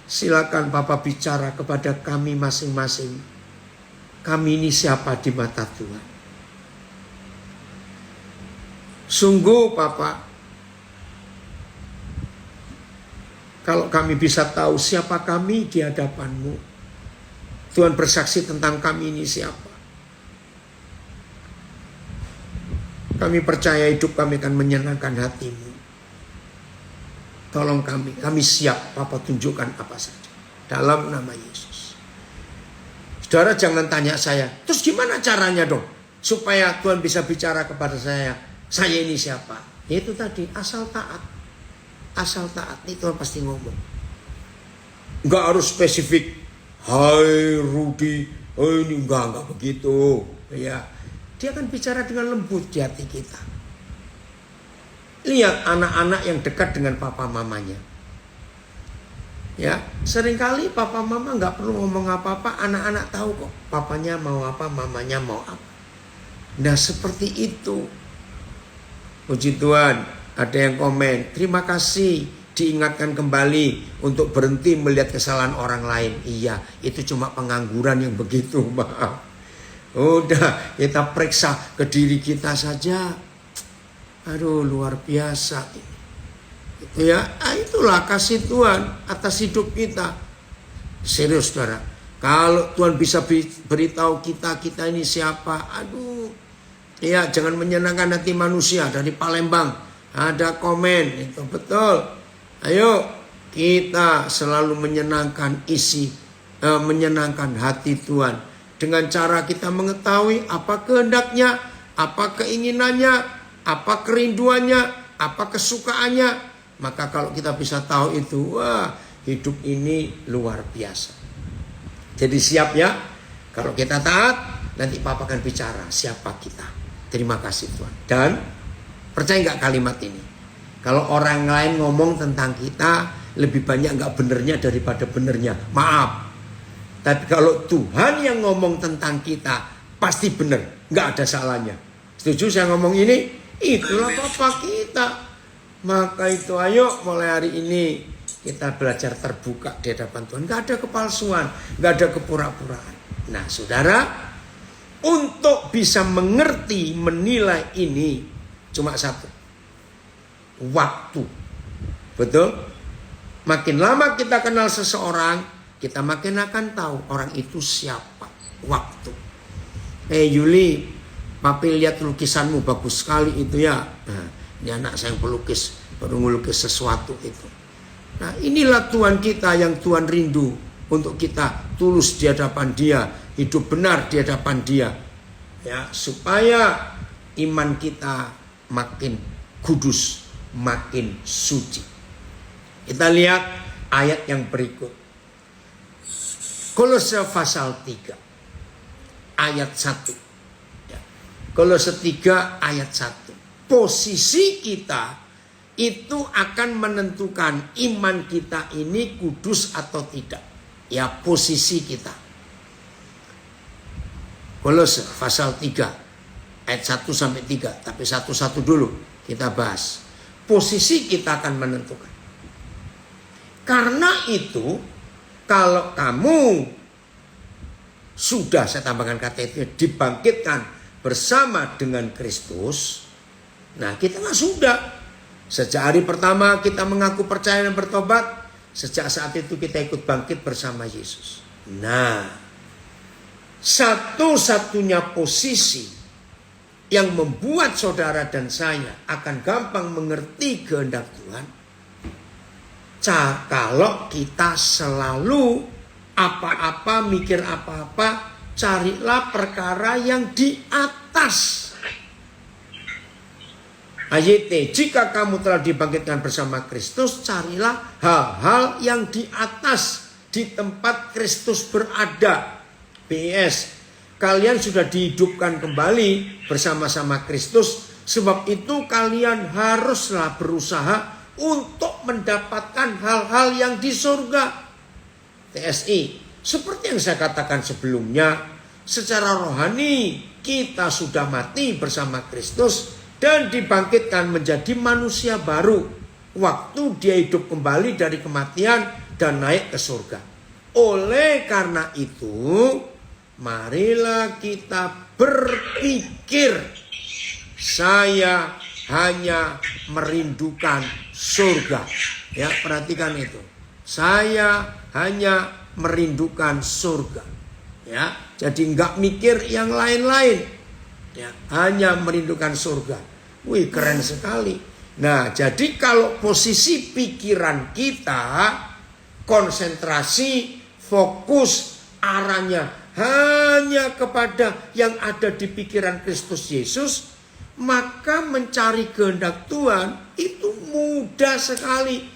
silakan Papa bicara kepada kami masing-masing. Kami ini siapa di mata Tuhan. Sungguh Papa, kalau kami bisa tahu siapa kami di hadapan-Mu, Tuhan bersaksi tentang kami ini siapa. Kami percaya hidup kami akan menyenangkan hati-Mu. Tolong kami siap Papa tunjukkan apa saja. Dalam nama Yesus. Saudara jangan tanya saya, terus gimana caranya dong? supaya Tuhan bisa bicara kepada saya ini siapa? Itu tadi, asal taat. Asal taat, ini Tuhan pasti ngomong. Enggak harus spesifik. Hai Rudy, ini enggak begitu. Ya, dia akan bicara dengan lembut di hati kita. Lihat anak-anak yang dekat dengan papa mamanya. Ya, seringkali papa mama nggak perlu ngomong apa-apa, anak-anak tahu kok papanya mau apa, mamanya mau apa. Nah, seperti itu. Puji Tuhan, ada yang komen, terima kasih diingatkan kembali untuk berhenti melihat kesalahan orang lain. Iya, itu cuma pengangguran yang begitu, maaf. Udah, kita periksa ke diri kita saja. Aduh, luar biasa ini. Ya, itulah kasih Tuhan atas hidup kita. Serius, saudara. Kalau Tuhan bisa beritahu kita ini siapa, aduh. Ya, jangan menyenangkan hati manusia. Dari Palembang ada komen, itu betul. Ayo, kita selalu menyenangkan menyenangkan hati Tuhan. Dengan cara kita mengetahui apa kehendaknya, apa keinginannya, apa kerinduannya, apa kesukaannya. Maka kalau kita bisa tahu itu, wah, hidup ini luar biasa. Jadi siap ya, kalau kita taat, nanti Papa akan bicara siapa kita. Terima kasih Tuhan. Dan percaya nggak kalimat ini? Kalau orang lain ngomong tentang kita, lebih banyak nggak benernya daripada benernya. Maaf. Tapi kalau Tuhan yang ngomong tentang kita, pasti bener. Nggak ada salahnya. Setuju saya ngomong ini? Itulah Papa kita. Maka itu ayo mulai hari ini kita belajar terbuka di hadapan Tuhan. Gak ada kepalsuan, gak ada kepura-puraan. Nah saudara, untuk bisa mengerti, menilai ini cuma satu. Waktu. Betul? Makin lama kita kenal seseorang, kita makin akan tahu orang itu siapa. Waktu. Yuli, Papi lihat lukisanmu bagus sekali itu ya. Nah, ini anak saya yang pelukis, baru ngelukis sesuatu itu. Nah, inilah Tuhan kita yang Tuhan rindu untuk kita tulus di hadapan Dia, hidup benar di hadapan Dia. Ya, supaya iman kita makin kudus, makin suci. Kita lihat ayat yang berikut. Kolose pasal 3 ayat 1. Ya. Kolose 3 ayat 1. Posisi kita itu akan menentukan iman kita ini kudus atau tidak. Ya, posisi kita. Kolose pasal 3 ayat 1 sampai 3, tapi satu-satu dulu kita bahas. Posisi kita akan menentukan. Karena itu, kalau kamu sudah, saya tambahkan kata itu, dibangkitkan bersama dengan Kristus. Nah, kita nggak sudah. Sejak hari pertama kita mengaku percaya dan bertobat, sejak saat itu kita ikut bangkit bersama Yesus. Nah, satu-satunya posisi yang membuat saudara dan saya akan gampang mengerti kehendak Tuhan, kalau kita selalu apa-apa, mikir apa-apa, carilah perkara yang di atas. AYT, jika kamu telah dibangkitkan bersama Kristus, carilah hal-hal yang di atas, di tempat Kristus berada. BS, kalian sudah dihidupkan kembali bersama-sama Kristus, sebab itu kalian haruslah berusaha untuk mendapatkan hal-hal yang di surga. TSI, seperti yang saya katakan sebelumnya, secara rohani kita sudah mati bersama Kristus dan dibangkitkan menjadi manusia baru waktu Dia hidup kembali dari kematian dan naik ke surga. Oleh karena itu, marilah kita berpikir, saya hanya merindukan surga. Ya, perhatikan itu. Saya hanya merindukan surga. Ya, jadi enggak mikir yang lain-lain. Ya, hanya merindukan surga. Wih, keren sekali. Nah, jadi kalau posisi pikiran kita, konsentrasi, fokus, arahnya hanya kepada yang ada di pikiran Kristus Yesus, maka mencari kehendak Tuhan itu mudah sekali.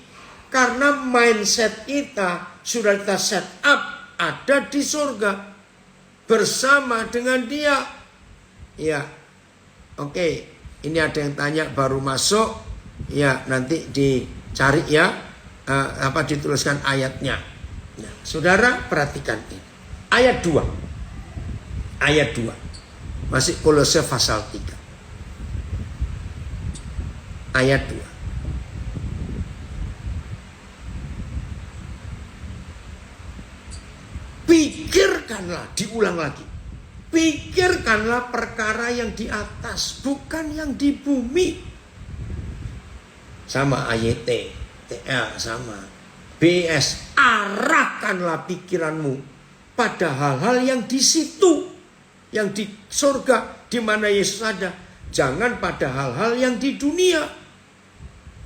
Karena mindset kita sudah kita set up ada di surga bersama dengan Dia. Ya, oke. Ini ada yang tanya baru masuk. Ya, nanti dicari ya, dituliskan ayatnya. Nah, saudara perhatikan ini. Ayat 2. Ayat 2. Masih Kolose pasal 3. Ayat 2. Pikirkanlah, diulang lagi. Pikirkanlah perkara yang di atas, bukan yang di bumi. Sama AYT, TA sama. BS, arahkanlah pikiranmu pada hal-hal yang di situ, yang di surga, di mana Yesus ada. Jangan pada hal-hal yang di dunia.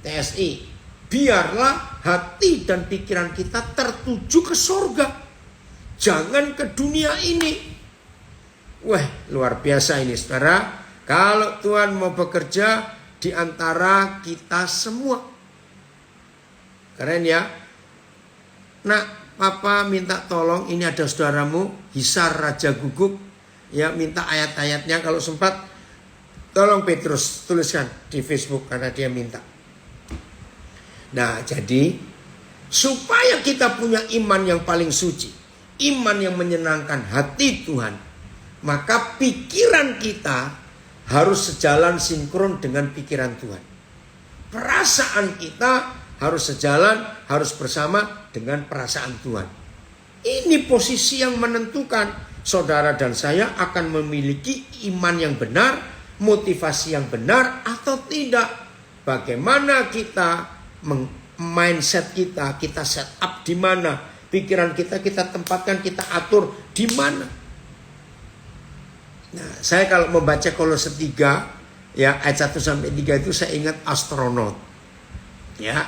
TSI, biarlah hati dan pikiran kita tertuju ke surga. Jangan ke dunia ini. Wah, luar biasa ini saudara. Kalau Tuhan mau bekerja di antara kita semua. Keren ya. Nah, Papa minta tolong, ini ada saudaramu, Hisar Raja Guguk. Ya, minta ayat-ayatnya kalau sempat. Tolong Petrus tuliskan di Facebook karena dia minta. Nah, jadi supaya kita punya iman yang paling suci, iman yang menyenangkan hati Tuhan, maka pikiran kita harus sejalan sinkron dengan pikiran Tuhan. Perasaan kita harus sejalan, harus bersama dengan perasaan Tuhan. Ini posisi yang menentukan saudara dan saya akan memiliki iman yang benar, motivasi yang benar atau tidak. Bagaimana kita mindset kita set up di mana, pikiran kita tempatkan, kita atur di mana. Nah, saya kalau membaca Kolose 3 ya ayat 1 sampai 3 itu saya ingat astronot. Ya,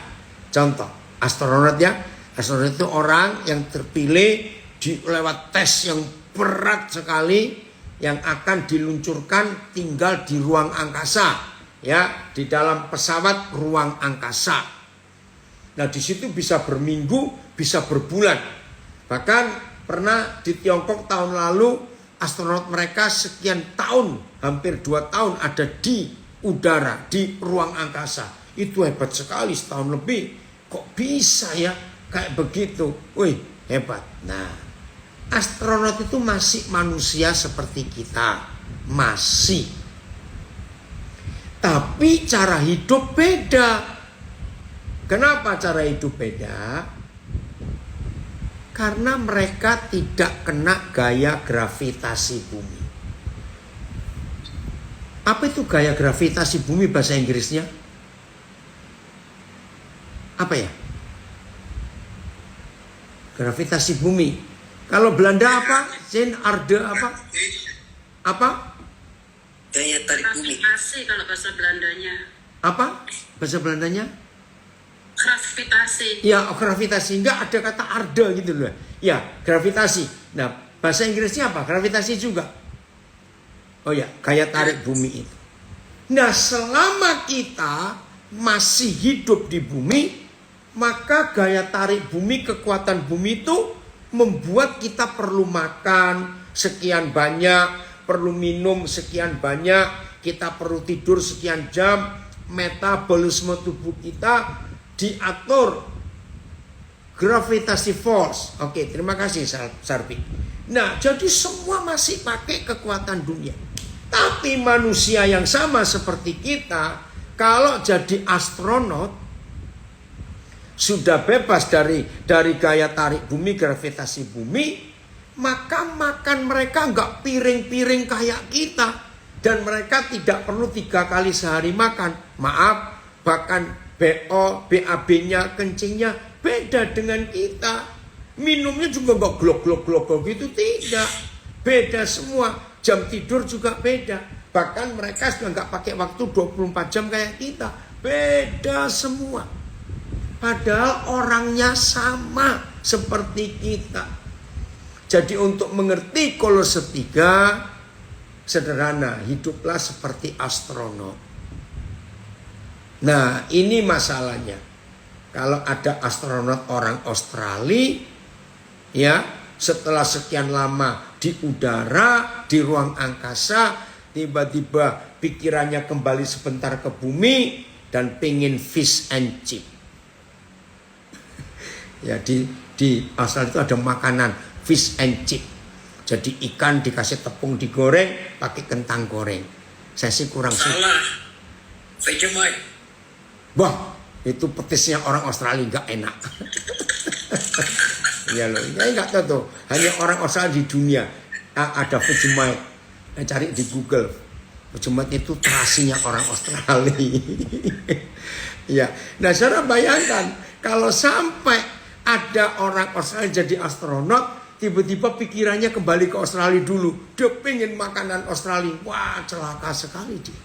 contoh astronot ya. Astronot itu orang yang terpilih lewat tes yang berat sekali, yang akan diluncurkan tinggal di ruang angkasa, ya, di dalam pesawat ruang angkasa. Nah, di situ bisa berminggu, bisa berbulan. Bahkan pernah di Tiongkok tahun lalu astronot mereka sekian tahun, hampir 2 tahun ada di udara, di ruang angkasa. Itu hebat sekali, setahun lebih. Kok bisa ya kayak begitu? Wih, hebat. Nah, astronot itu masih manusia seperti kita. Masih. Tapi cara hidup beda. Kenapa cara hidup beda? Karena mereka tidak kena gaya gravitasi bumi. Apa itu gaya gravitasi bumi bahasa Inggrisnya? Apa ya? Gravitasi bumi. Kalau Belanda apa? Zin Arde apa? Apa? Gaya tarik bumi. Gravitasi kalau bahasa Belandanya. Apa? Bahasa Belandanya? Gravitasi. Ya, gravitasi. Enggak ada kata arde gitu loh. Ya, gravitasi. Nah, bahasa Inggrisnya apa? Gravitasi juga. Oh ya, gaya tarik bumi itu. Nah, selama kita masih hidup di bumi, maka gaya tarik bumi, kekuatan bumi itu membuat kita perlu makan sekian banyak, perlu minum sekian banyak, kita perlu tidur sekian jam, metabolisme tubuh kita diatur gravitasi force. Oke, terima kasih Sarpi. Nah, jadi semua masih pakai kekuatan dunia. Tapi manusia yang sama seperti kita, kalau jadi astronot, sudah bebas dari gaya tarik bumi, gravitasi bumi, maka makan mereka nggak piring-piring kayak kita, dan mereka tidak perlu 3 kali sehari makan. Maaf, bahkan BAB-nya, kencingnya beda dengan kita. Minumnya juga nggak glok-glok gitu, tidak. Beda semua. Jam tidur juga beda. Bahkan mereka sudah nggak pakai waktu 24 jam kayak kita. Beda semua. Padahal orangnya sama seperti kita. Jadi untuk mengerti Kolose 3, sederhana, hiduplah seperti astronot. Nah, ini masalahnya. Kalau ada astronot orang Australia, ya, setelah sekian lama di udara, di ruang angkasa, tiba-tiba pikirannya kembali sebentar ke bumi dan pengen fish and chip. Ya, di Australia itu ada makanan fish and chip. Jadi ikan dikasih tepung digoreng pakai kentang goreng. Saya sih kurang suka. Salah. Vegemite. Wah, itu petisnya orang Australia nggak enak. Ya loh, saya nggak tahu tuh. Hanya orang Australia di dunia ada Vegemite. Cari di Google. Vegemite itu terasinya orang Australia. Ya, nah saudara bayangkan kalau sampai ada orang Australia jadi astronot, tiba-tiba pikirannya kembali ke Australia dulu. Dia pengen makanan Australia. Wah, celaka sekali dia.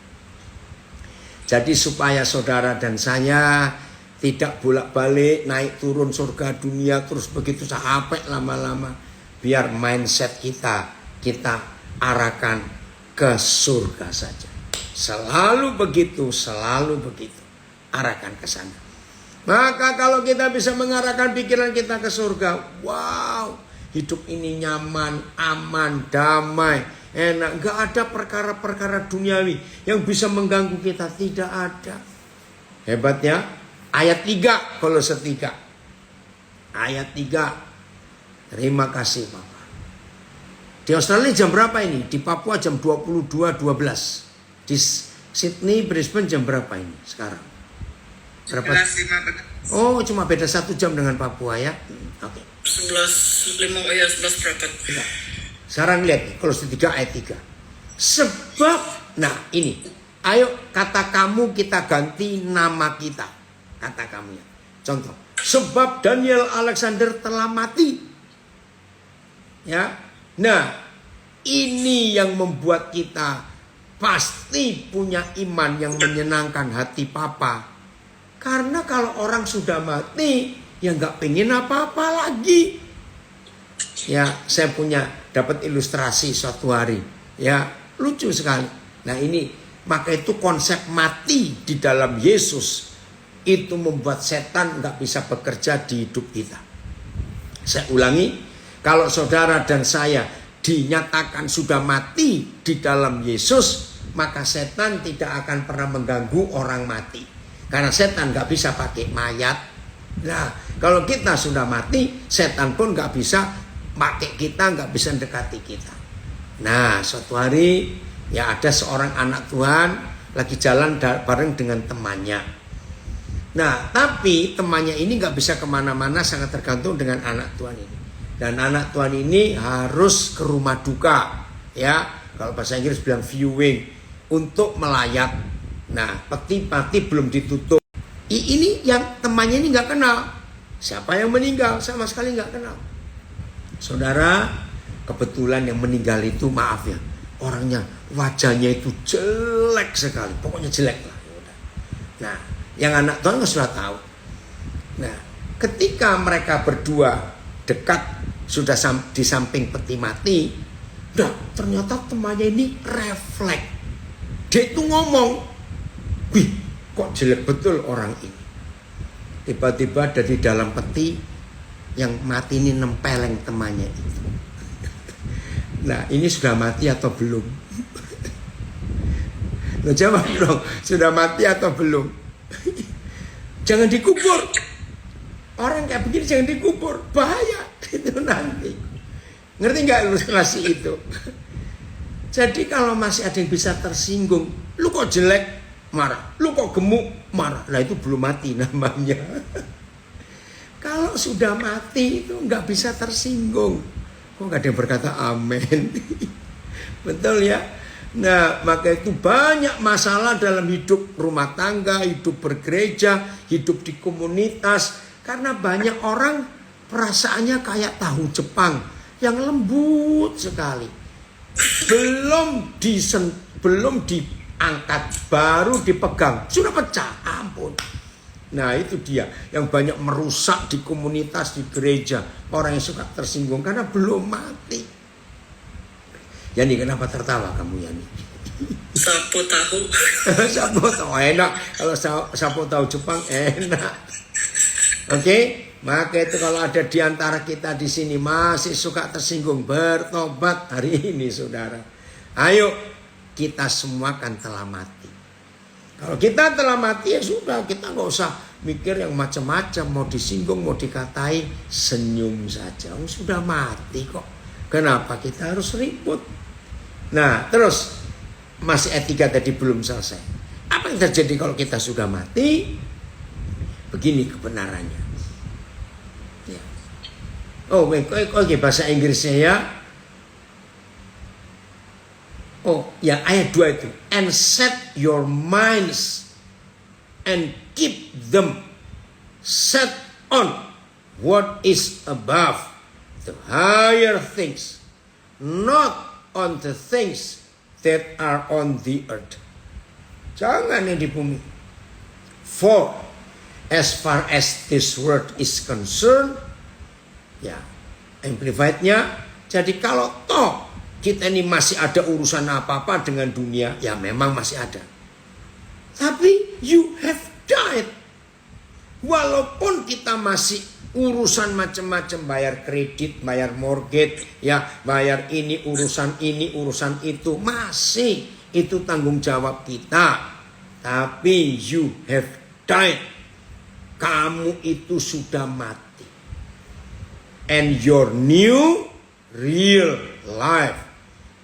Jadi supaya saudara dan saya tidak bolak-balik naik turun surga dunia terus begitu capek lama-lama. Biar mindset kita arahkan ke surga saja. Selalu begitu. Arahkan ke sana. Maka kalau kita bisa mengarahkan pikiran kita ke surga, wow, hidup ini nyaman, aman, damai, enak. Gak ada perkara-perkara duniawi yang bisa mengganggu kita. Tidak ada. Hebat ya. Ayat 3, Kolose 3. Ayat 3. Terima kasih Bapak. Di Australia jam berapa ini? Di Papua jam 22.12. Di Sydney, Brisbane jam berapa ini sekarang? Berapa? 11.15. Oh, cuma beda 1 jam dengan Papua ya. Oke. 11.5 ya 11 berapa? Ya. Sekarang lihat nih, Kolose 3 ayat 3. Sebab, nah ini, ayo kata kamu kita ganti nama kita. Kata kamu ya. Contoh, sebab Daniel Alexander telah mati. Ya. Nah, ini yang membuat kita pasti punya iman yang menyenangkan hati Papa. Karena kalau orang sudah mati, ya nggak pengen apa-apa lagi. Ya, saya dapat ilustrasi suatu hari. Ya, lucu sekali. Nah ini, maka itu konsep mati di dalam Yesus. Itu membuat setan nggak bisa bekerja di hidup kita. Saya ulangi, kalau saudara dan saya dinyatakan sudah mati di dalam Yesus, maka setan tidak akan pernah mengganggu orang mati. Karena setan nggak bisa pakai mayat. Nah, kalau kita sudah mati, setan pun nggak bisa pakai kita, nggak bisa mendekati kita. Nah, suatu hari ya ada seorang anak Tuhan lagi jalan bareng dengan temannya. Nah, tapi temannya ini nggak bisa kemana-mana, sangat tergantung dengan anak Tuhan ini. Dan anak Tuhan ini harus ke rumah duka, ya. Kalau bahasa Inggris bilang viewing, untuk melayat. Nah, peti belum ditutup. Ini yang temannya ini nggak kenal. Siapa yang meninggal? Sama sekali nggak kenal. Saudara, kebetulan yang meninggal itu, maaf ya, orangnya, wajahnya itu jelek sekali. Pokoknya jelek lah. Nah, yang anak Tuhan sudah tahu. Nah, ketika mereka berdua dekat, sudah di samping peti mati, nah, ternyata temannya ini refleks. Dia itu ngomong, wih, kok jelek betul orang ini. Tiba-tiba dari dalam peti yang mati ini nempeleng temannya itu. Nah, ini sudah mati atau belum? Lo jawab dong, sudah mati atau belum? Jangan dikubur. Orang kayak begini jangan dikubur, bahaya itu nanti. Ngerti nggak ilustrasi itu? Jadi kalau masih ada yang bisa tersinggung, lu kok jelek? Marah. Lu kok gemuk? Marah. Nah itu belum mati namanya. Kalau sudah mati itu nggak bisa tersinggung. Kok nggak ada yang berkata amin? Betul ya? Nah, maka itu banyak masalah dalam hidup rumah tangga, hidup bergereja, hidup di komunitas. Karena banyak orang perasaannya kayak tahu Jepang yang lembut sekali. Belum diangkat, baru dipegang, sudah pecah, ampun. Nah itu dia yang banyak merusak di komunitas, di gereja. Orang yang suka tersinggung karena belum mati. Yani kenapa tertawa kamu Yani? Sapo tahu. Sapo tahu enak. Kalau sapo tahu Jepang enak. Oke, maka itu kalau ada di antara kita di sini masih suka tersinggung, bertobat hari ini saudara. Ayo, kita semua kan telah mati. Kalau kita telah mati ya sudah, kita nggak usah mikir yang macam-macam, mau disinggung, mau dikatai, senyum saja. Oh, sudah mati kok. Kenapa kita harus ribut? Nah, terus masih ayat 3 tadi belum selesai. Apa yang terjadi kalau kita sudah mati? Begini kebenarannya. Ya. Oh, oke, bahasa Inggrisnya ya. Oh, yang ayat 2 itu. And set your minds and keep them set on what is above, the higher things, not on the things that are on the earth. Jangan yang di bumi. For as far as this world is concerned, ya, amplified-nya, jadi kalau toh kita ini masih ada urusan apa-apa dengan dunia, ya memang masih ada. Tapi you have died. Walaupun kita masih urusan macam-macam, bayar kredit, bayar mortgage, ya, bayar ini, urusan itu, masih itu tanggung jawab kita. Tapi you have died. Kamu itu sudah mati. And your new real life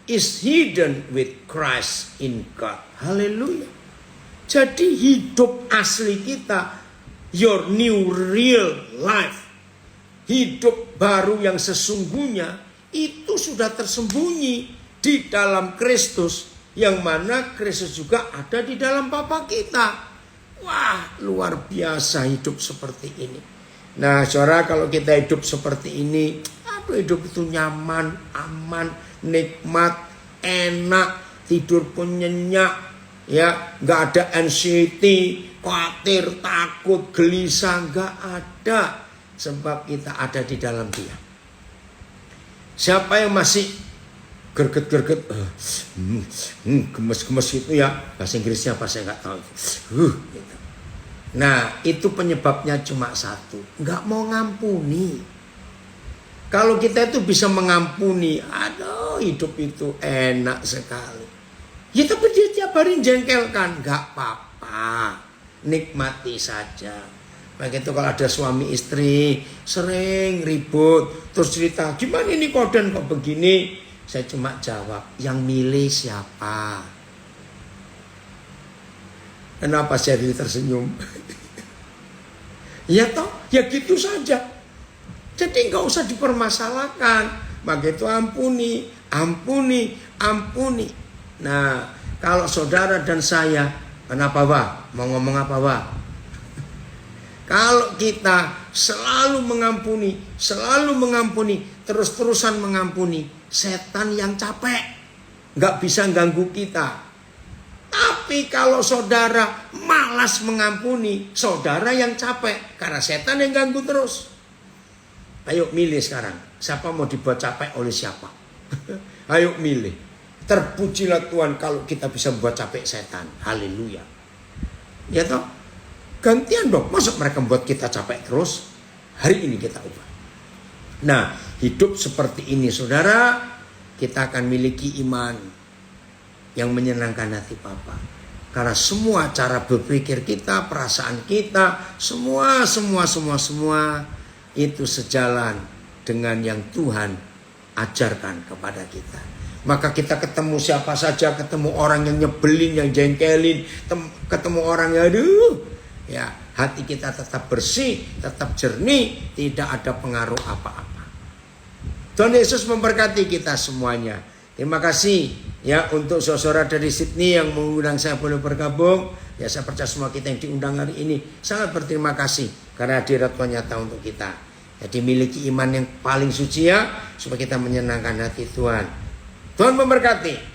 is hidden with Christ in God. Haleluya. Jadi hidup asli kita, your new real life, hidup baru yang sesungguhnya, itu sudah tersembunyi di dalam Kristus, yang mana Kristus juga ada di dalam Bapa kita. Wah, luar biasa hidup seperti ini. Nah, saudara, kalau kita hidup seperti ini, hidup itu nyaman, aman, nikmat, enak, tidur pun nyenyak, ya, nggak ada anxiety, khawatir, takut, gelisah, nggak ada, sebab kita ada di dalam Dia. Siapa yang masih gerget-gerget, gemes-gemes itu ya, bahasa Inggrisnya apa saya nggak tahu. Gitu. Nah, itu penyebabnya cuma satu, nggak mau ngampuni. Kalau kita itu bisa mengampuni, aduh hidup itu enak sekali. Ya tapi dia tiap hari jengkelkan, nggak apa-apa, nikmati saja. Baik itu kalau ada suami istri sering ribut, terus cerita gimana ini koden kok begini, saya cuma jawab, yang milih siapa? Kenapa saya tersenyum? Ya toh, ya gitu saja. Jadi nggak usah dipermasalahkan. Maka itu ampuni, ampuni, ampuni. Nah, kalau saudara dan saya, kenapa Pak? Mau ngomong apa Pak? Kalau kita selalu mengampuni, terus-terusan mengampuni, setan yang capek, nggak bisa ganggu kita. Tapi kalau saudara malas mengampuni, saudara yang capek, karena setan yang ganggu terus. Ayo milih sekarang, siapa mau dibuat capek oleh siapa? Ayo milih. Terpujilah Tuhan kalau kita bisa membuat capek setan. Haleluya. Ya toh? Gantian dong. Masa mereka membuat kita capek terus? Hari ini kita ubah. Nah, hidup seperti ini saudara, kita akan miliki iman yang menyenangkan hati Bapa. Karena semua cara berpikir kita, perasaan kita, semua itu sejalan dengan yang Tuhan ajarkan kepada kita. Maka kita ketemu siapa saja, ketemu orang yang nyebelin, yang jengkelin, ketemu orang yang ya, hati kita tetap bersih, tetap jernih, tidak ada pengaruh apa-apa. Tuhan Yesus memberkati kita semuanya. Terima kasih ya untuk saudara dari Sydney yang mengundang saya boleh bergabung. Ya, saya percaya semua kita yang diundang hari ini sangat berterima kasih karena hadirat Tuhan nyata untuk kita. Jadi miliki iman yang paling suci ya, supaya kita menyenangkan hati Tuhan. Tuhan memberkati.